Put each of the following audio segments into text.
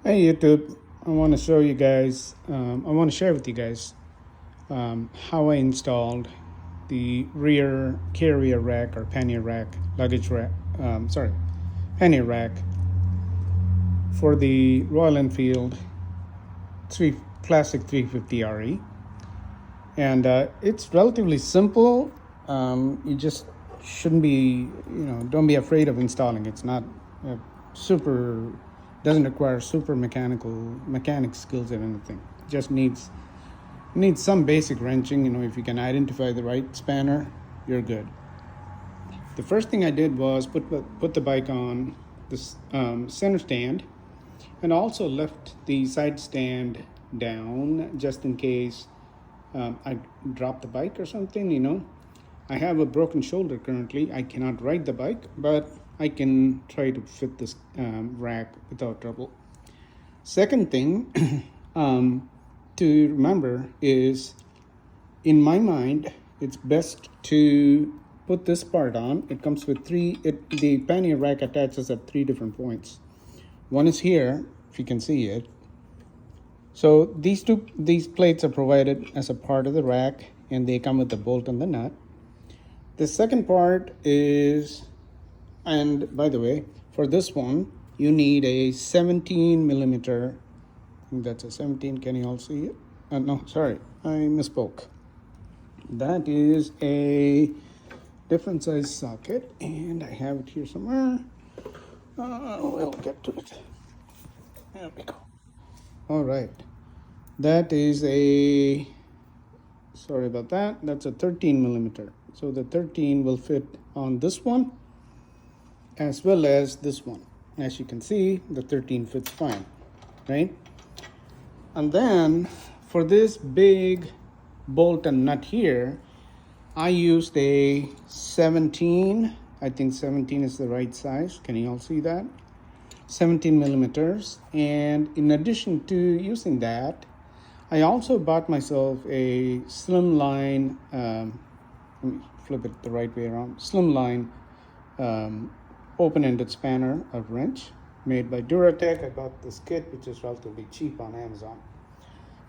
Hey YouTube, I want to show you guys, I want to share with you guys how I installed the rear carrier rack or pannier rack, luggage rack, pannier rack for the Royal Enfield 3 Classic 350 RE. And it's relatively simple. You just shouldn't be, don't be afraid of installing. It's not super, doesn't require super mechanic skills or anything. It just needs some basic wrenching. If you can identify the right spanner, you're good. The first thing I did was put the bike on this center stand, and also left the side stand down just in case I drop the bike or something. I have a broken shoulder currently. I cannot ride the bike, but I can try to fit this rack without trouble. Second thing to remember is, in my mind, it's best to put this part on. It comes with the pannier rack attaches at 3 different points. One is here, if you can see it. So these plates are provided as a part of the rack, and they come with the bolt and the nut. The second part is, and by the way, for this one, you need a 17 millimeter. I think that's a 17. Can you all see it? No, sorry, I misspoke. That is a different size socket, and I have it here somewhere. We'll get to it. There we go. All right. That is sorry about that. That's a 13 millimeter. So the 13 will fit on this one as well as this one. As you can see, the 13 fits fine, right? And then for this big bolt and nut here, I used a 17. I think 17 is the right size. Can you all see that? 17 millimeters. And in addition to using that, I also bought myself a slimline, let me flip it the right way around, slimline open-ended spanner, a wrench made by Duratech. I bought this kit, which is relatively cheap on Amazon.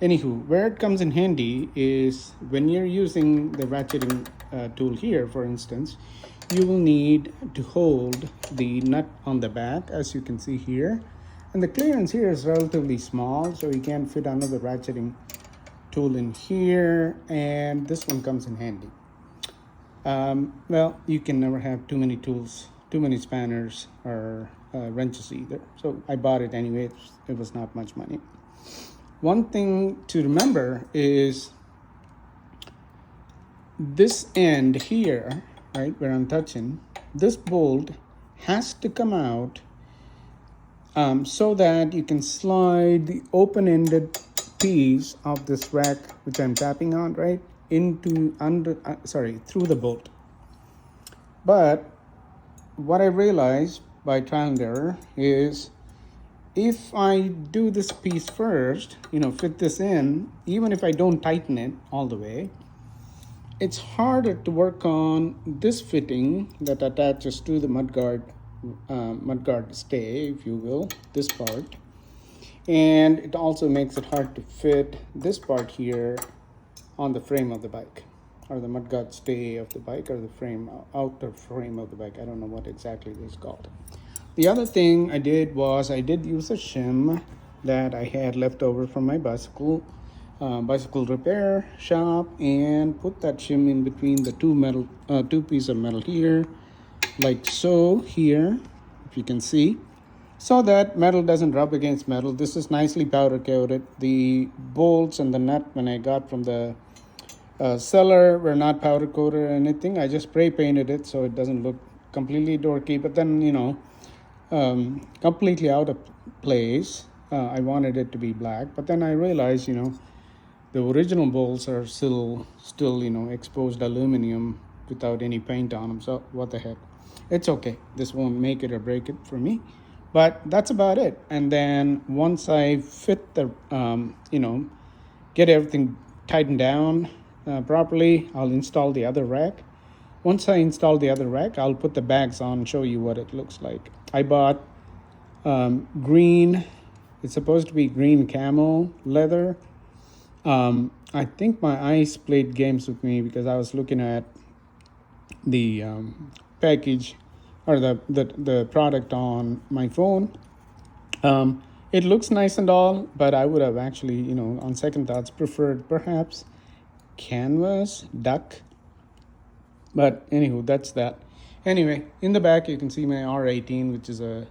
Anywho, where it comes in handy is when you're using the ratcheting tool here, for instance, you will need to hold the nut on the back, as you can see here. And the clearance here is relatively small, so you can fit another ratcheting tool in here, and this one comes in handy. Well, you can never have too many tools, too many spanners or wrenches either. So I bought it anyway. It was not much money. One thing to remember is this end here, right, where I'm touching, this bolt has to come out so that you can slide the open-ended piece of this rack, which I'm tapping on, right, through the bolt. But what I realized by trial and error is, if I do this piece first, fit this in, even if I don't tighten it all the way, it's harder to work on this fitting that attaches to the mudguard stay, if you will, this part. And it also makes it hard to fit this part here on the frame of the bike, or the mudguard stay of the bike, or the outer frame of the bike. I don't know what exactly it is called. The other thing I did was I did use a shim that I had left over from my bicycle repair shop, and put that shim in between the two pieces of metal here, like so here, if you can see, so that metal doesn't rub against metal. This is nicely powder coated. The bolts and the nut, when I got from the seller, were not powder coated or anything. I just spray painted it so it doesn't look completely dorky, but then completely out of place. I wanted it to be black, but then I realized the original bolts are still exposed aluminum without any paint on them. So what the heck, it's okay. This won't make it or break it for me. But that's about it. And then once I fit the get everything tightened down properly, I'll install the other rack. Once I install the other rack, I'll put the bags on and show you what it looks like. I bought green It's supposed to be green camo leather. I think my eyes played games with me because I was looking at the package or the product on my phone. It looks nice and all, but I would have actually, on second thoughts, preferred perhaps canvas, duck. But anywho, that's that. Anyway, in the back you can see my R18, which is a,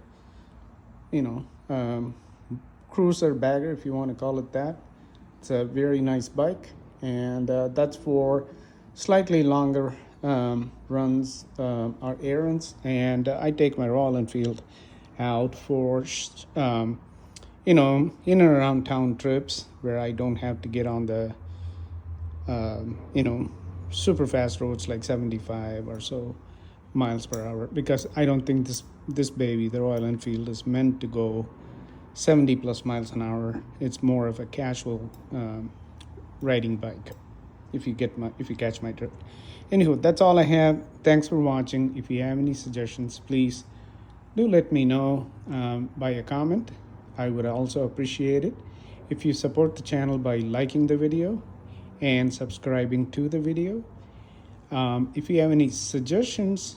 you know, cruiser bagger, if you want to call it that. It's a very nice bike, and that's for slightly longer runs or errands. And I take my Royal Enfield out for, in and around town trips where I don't have to get on the, super fast roads like 75 or so miles per hour, because I don't think this baby, the Royal Enfield, is meant to go 70 plus miles an hour. It's more of a casual riding bike, if you catch my drift. Anywho, that's all I have. Thanks for watching. If you have any suggestions, please do let me know by a comment. I would also appreciate it if you support the channel by liking the video and subscribing to the video. If you have any suggestions,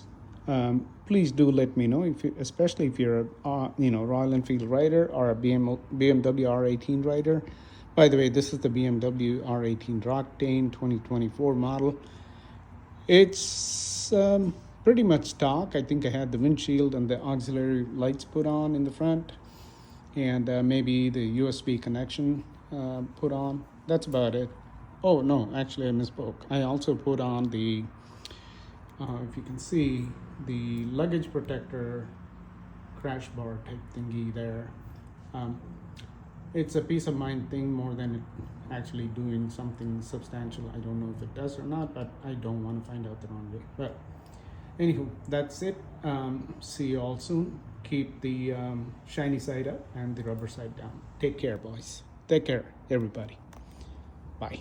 please do let me know. Especially if you're a Royal Enfield rider or a BMW R18 rider. By the way, this is the BMW R18 Rocktain 2024 model. It's pretty much stock. I think I had the windshield and the auxiliary lights put on in the front, and maybe the USB connection put on. That's about it. Oh no, actually I misspoke. I also put on the, if you can see, the luggage protector crash bar type thingy there. It's a peace of mind thing more than it actually doing something substantial. I don't know if it does or not, but I don't want to find out the wrong way. But anywho, that's it. See you all soon. Keep the shiny side up and the rubber side down. Take care, boys. Take care, everybody. Bye.